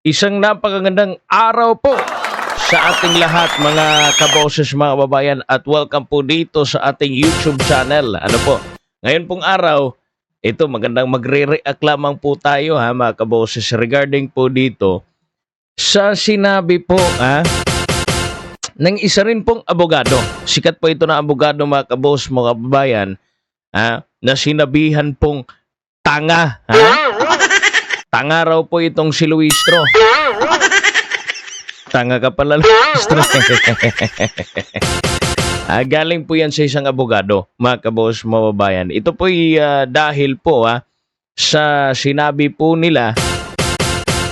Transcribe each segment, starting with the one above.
Isang napakagandang araw po sa ating lahat mga kaboses mga kababayan at welcome po dito sa ating YouTube channel. Ano po, ngayon pong araw, ito magandang magre-react lamang po tayo ha mga kaboses regarding po dito sa sinabi po ng isa rin pong abogado. Sikat po ito na abogado mga kabos mga kababayan na sinabihan pong tanga. Tanga raw po itong si Luistro. Tanga ka pala, Luistro. Galing po yan sa isang abogado, mga kabos, mga babayan. Ito po dahil po sa sinabi po nila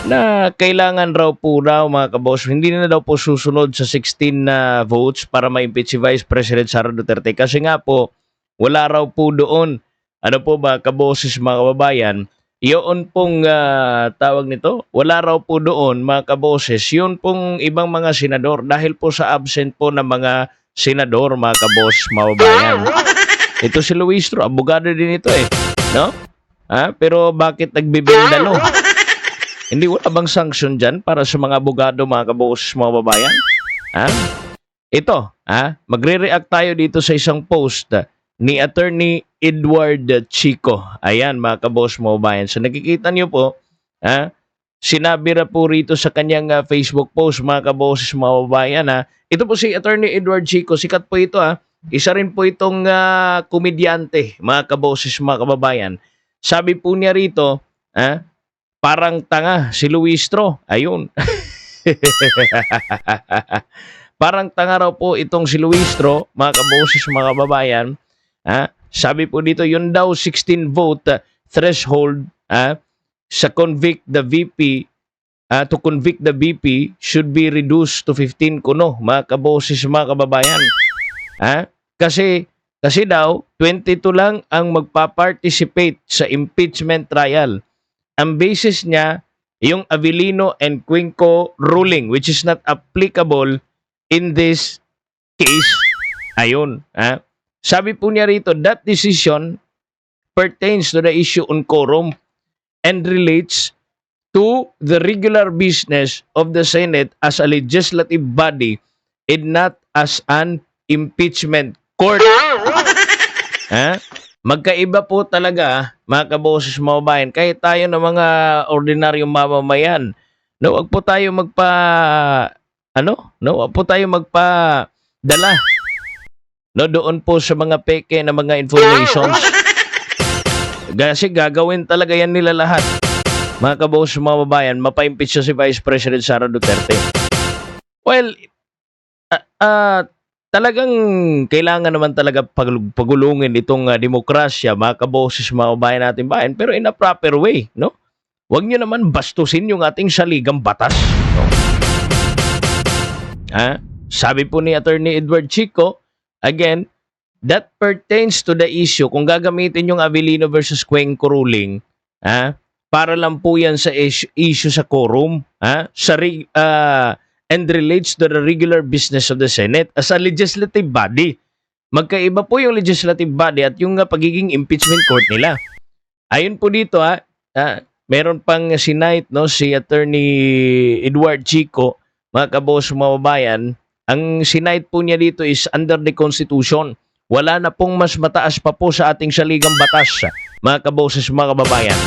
na kailangan raw po mga kabos, hindi na daw po susunod sa 16 votes para ma-impeach si Vice President Sara Duterte. Kasi nga po, wala raw po doon. Ano po ba, kaboses, mga kababayan, yun pong tawag nito, wala raw po doon mga kaboses, yun pong ibang mga senador dahil po sa absent po ng mga senador mga kabos, mga babayan. Ito si Luistro, abogado din ito no? Pero bakit nagbibindalo? Hindi wala bang sanction dyan para sa mga abogado mga kabos, mga babayan? Ito, magre-react tayo dito sa isang post ni Attorney Edward Chico. Ayan mga kabos, mga bayan. So nakikita niyo po, sinabi na po rito sa kanyang Facebook post mga kabos, mga bayan. Ito po si Attorney Edward Chico. Sikat po ito. Isa rin po itong komedyante mga kabos, mga kababayan. Sabi po niya rito, parang tanga si Luistro. Ayun. Parang tanga raw po itong si Luistro, mga kaboses, mga kababayan. Sabi po dito, yun daw 16 vote threshold sa convict the VP, to convict the VP should be reduced to 15 kuno, mga kaboses, mga kababayan. Kasi daw 22 lang ang magpa-participate sa impeachment trial. Ang basis niya, yung Avellino and Quinco ruling, which is not applicable in this case. Ayun. Sabi po niya rito, that decision pertains to the issue on quorum and relates to the regular business of the Senate as a legislative body and not as an impeachment court. Magkaiba po talaga, mga kaboses, mga bayan, kahit tayo ng mga ordinaryong mamamayan. No, wag po tayo wag po tayo magpadala doon po sa mga peke na mga informations. Kasi gagawin talaga yan nila lahat. Mga kaboses, mga babayan, mapa-impeach si Vice President Sara Duterte. Well, talagang kailangan naman talaga pagulungin itong demokrasya, mga kaboses, mga babayan natin bayan, pero in a proper way, no? Huwag nyo naman bastusin yung ating saligang batas, no? Sabi po ni Attorney Edward Chico, again, that pertains to the issue. Kung gagamitin yung Avellino versus Cuenco ruling, para lang po yan sa issue sa quorum, and relates to the regular business of the Senate as a legislative body. Magkaiba po yung legislative body at yung pagiging impeachment court nila. Ayon po dito, meron pang sinight, no, si Attorney Edward Chico, mga kabos, mga babayan. Ang sinight po niya dito is under the Constitution. Wala na pong mas mataas pa po sa ating saligang batas, mga kaboses, mga kababayan.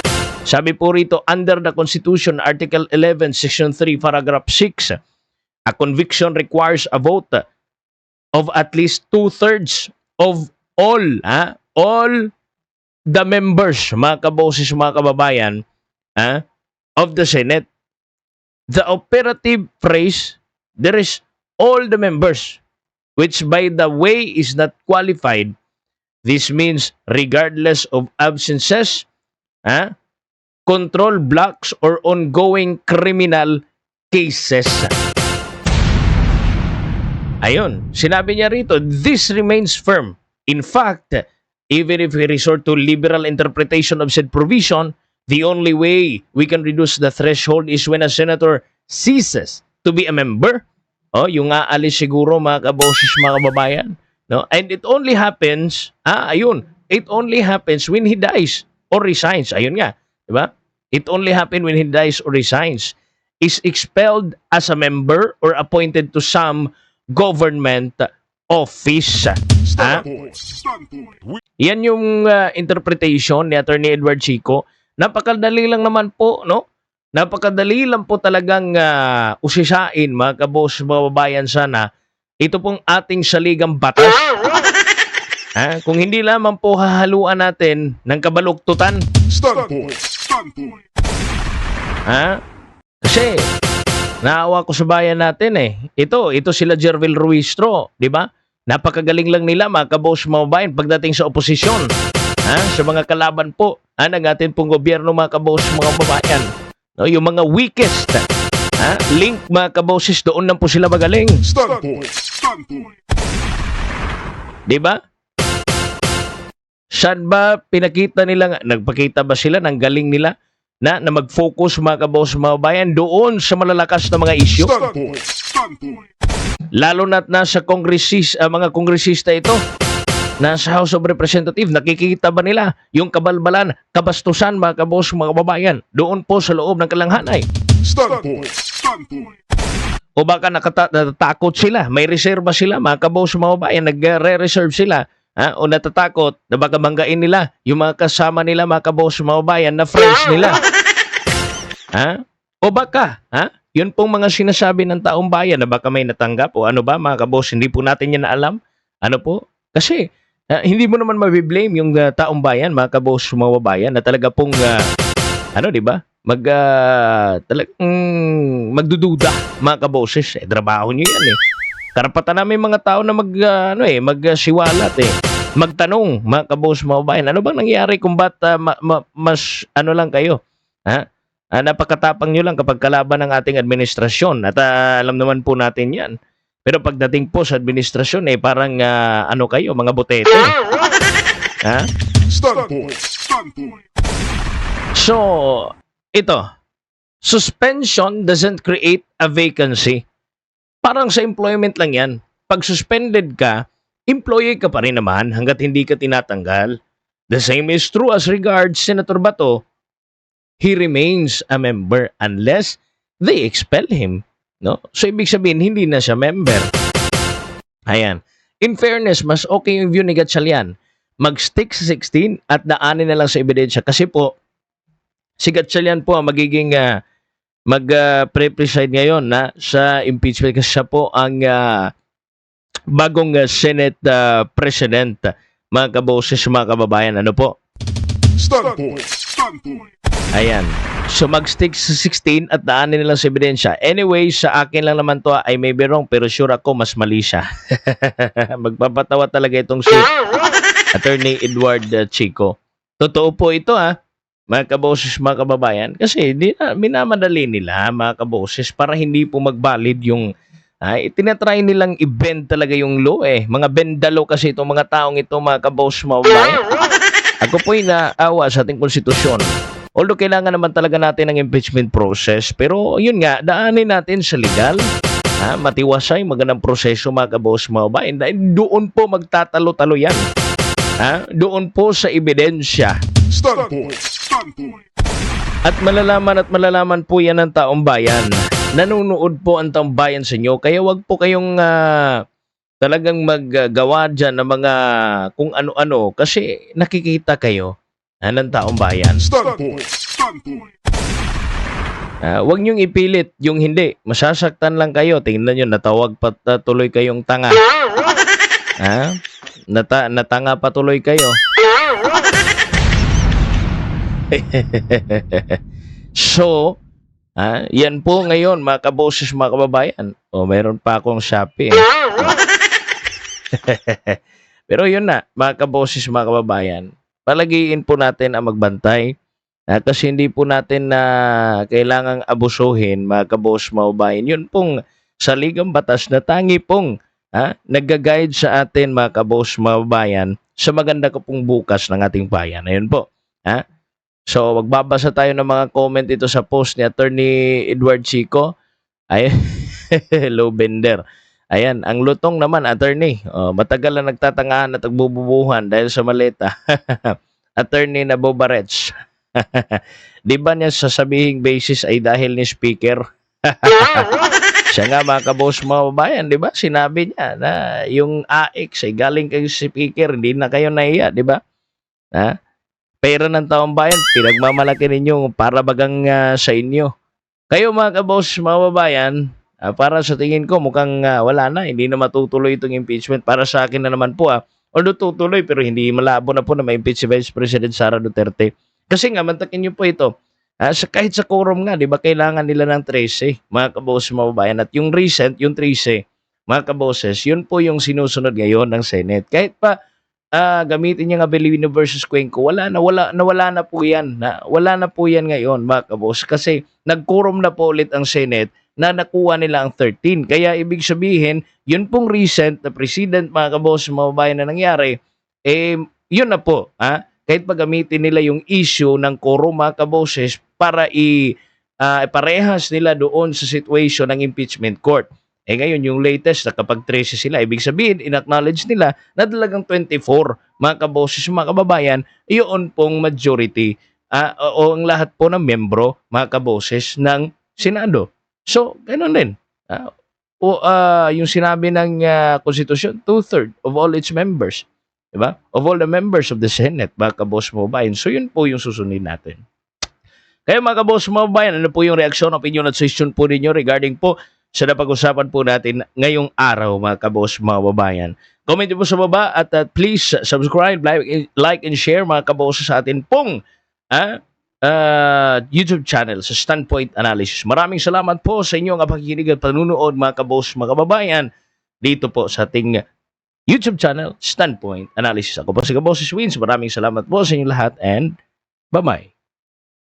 Sabi po rito, under the Constitution, Article 11, Section 3, Paragraph 6, a conviction requires a vote of at least 2/3 of all the members, mga kaboses, mga kababayan, of the Senate. The operative phrase, there is all the members, which by the way is not qualified. This means regardless of absences, control blocks, or ongoing criminal cases. Ayun, sinabi niya rito, this remains firm. In fact, even if we resort to liberal interpretation of said provision, the only way we can reduce the threshold is when a senator ceases to be a member. Yung aalis siguro, mga kaboses, mga kababayan. No? And it only happens, it only happens when he dies or resigns. Ayun nga, di ba? It only happens when he dies or resigns. is expelled as a member or appointed to some government office. Ha? Yan yung interpretation ni Attorney Edward Chico. Napakadali lang naman po, no? Napakadali lang po talagang usisain, mga kaboss, mga babayan, sana ito pong ating saligang batas. Kung hindi lamang po hahaluan natin ng kabaluktutan. Kasi naawa ko sa bayan natin eh. Ito sila Jervil Ruistro, di ba? Napakagaling lang nila, mga kaboss, mga babayan, pagdating sa oposisyon. Sa mga kalaban po ng atin pong gobyerno, mga kaboss, mga babayan. No, yung mga weakest link, mga kaboses, doon lang po sila magaling. Di ba? Saan ba pinakita nila, nagpakita ba sila ng galing nila na mag-focus, mga kaboss, mga bayan, doon sa malalakas na mga isyu? Lalo na't nasa mga kongresista ito, nasa House of Representatives, nakikita ba nila yung kabalbalan, kabastusan, mga kaboss, mga babayan, doon po sa loob ng kalanghanay? O baka natatakot sila, may reserva sila, mga kaboss, mga babayan, nagre-reserve sila, o natatakot na baka banggain nila yung mga kasama nila, mga kaboss, mga babayan, na friends nila. O baka, yun pong mga sinasabi ng taong bayan na baka may natanggap o ano ba, mga kaboss, hindi po natin yan na alam. Ano po? Kasi, hindi mo naman mabiblame yung taong bayan, mga kaboss, mga babayan, na talaga pong, di ba? Magdududa, mga kaboses. Trabaho nyo yan eh. Karapatan namin mga tao na magsiwalat eh. Magtanong, mga kaboss, mga babayan, ano bang nangyari kung ba't mas lang kayo? Napakatapang nyo lang kapag kalaban ng ating administrasyon. At alam naman po natin yan. Pero pagdating po sa administrasyon, parang kayo, mga botete. So, ito, suspension doesn't create a vacancy. Parang sa employment lang yan. Pag suspended ka, employee ka pa rin naman hanggat hindi ka tinatanggal. The same is true as regards Senator Bato. He remains a member unless they expel him. No? So, ibig sabihin, hindi na siya member. Ayan. In fairness, mas okay yung view ni Gatchalian. Mag-stick sa 16 at daanin na lang sa ebidensya. Kasi po, si Gatchalian po ang magiging mag-preside ngayon sa impeachment kasi siya po ang bagong Senate President. Mga kaboses, mga kababayan, ano po? Ayan. So mag-stick sa 16 at daanin nilang sa ebidensya. Anyway, sa akin lang naman to ay may be wrong pero sure ako mas mali siya. Magpapatawa talaga itong si Attorney Edward Chico. Totoo po ito mga kaboses, mga kababayan. Kasi minamadali nila, mga kaboses, para hindi po magbalid yung tinatry nilang i-bend talaga yung law eh. Mga bendalo kasi itong mga taong ito, mga kaboses, mga kababayan. Ako po'y naawa sa ating konstitusyon. Although kailangan naman talaga natin ng impeachment process, pero yun nga, daanin natin sa legal, matiwasay, magandang proseso, mga kabos, mga babae. Dahil doon po magtatalo-talo yan. Doon po sa ebidensya. At malalaman po yan ng taong bayan. Nanonood po ang taong bayan sa inyo, kaya wag po kayong talagang maggawa dyan ng mga kung ano-ano kasi nakikita kayo ng taong bayan. Huwag niyong ipilit yung hindi. Masasaktan lang kayo. Tingnan nyo, natawag pa tuloy kayong tanga. Natanga pa tuloy kayo. So, yan po ngayon, mga kaboses, mga kababayan. Mayroon pa akong Shopee. Pero yun na, mga kaboses, mga kababayan. Palagiin po natin ang magbantay kasi hindi po natin na kailangang abusuhin, mga kabos, mga babayan. Yun pong saligang batas na tangi pong nag-guide sa atin, mga kabos, mga babayan, sa maganda ko pong bukas ng ating bayan. Ayun po. So, magbabasa tayo ng mga comment ito sa post ni Attorney Edward Chico. Ay, low bender. Ayan, ang lutong naman, attorney. Matagal na nagtatangahan at nagbububuhan dahil sa maleta. Attorney na Bobarets. Di ba niya sasabihing basis ay dahil ni speaker? Siya nga mga kaboss mga babayan, di ba? Sinabi niya na yung AX ay galing kayo sa speaker, hindi na kayo nahiya, di ba? Ha? Pera ng taong bayan, pinagmamalaki ninyo para bagang sa inyo. Kayo mga kaboss mga babayan, para sa tingin ko mukhang wala na, hindi na matutuloy itong impeachment. Para sa akin na naman po although tutuloy pero hindi malabo na po na ma-impeach si Vice President Sara Duterte. Kasi nga, mantakin niyo po ito. Kahit sa quorum nga, di ba, kailangan nila ng 13, mga kaboses mga babayan. At yung recent, yung 13, mga kaboses, yun po yung sinusunod ngayon ng Senate. Kahit pa gamitin niya nga Bellino versus Cuenco, nawala na po yan. Wala na po yan ngayon, mga kabos. Kasi nag-quorum na po ulit ang Senate na nakuha nila ang 13. Kaya ibig sabihin, yun pong recent na president, mga kabos, mga babayan na nangyari, yun na po. Kahit pa gamitin nila yung issue ng quorum, mga kaboses, para iparehas nila doon sa situation ng impeachment court. Ngayon, yung latest na kapag 13 sila, ibig sabihin, in-acknowledge nila na talagang 24, mga kaboses, mga kababayan, iyon pong majority o ang lahat po ng membro, mga kaboses, ng Senado. So, ganun din. Yung sinabi ng Constitution, 2/3 of all its members. Diba? Of all the members of the Senate, mga kabos mo bayan. So, yun po yung susunod natin. Kaya mga kabos mo bayan, ano po yung reaksyon, opinion at suggestion po ninyo regarding po sa napag-usapan po natin ngayong araw, mga kabos, mga babayan. Comment po sa baba at please subscribe, like and share, mga kabos, sa atin pong YouTube channel sa Standpoint Analysis. Maraming salamat po sa inyong pakikinig at panunood, mga kabos, mga kababayan, dito po sa ating YouTube channel, Standpoint Analysis. Ako po si Kaboses Wins. Maraming salamat po sa inyong lahat and bye-bye.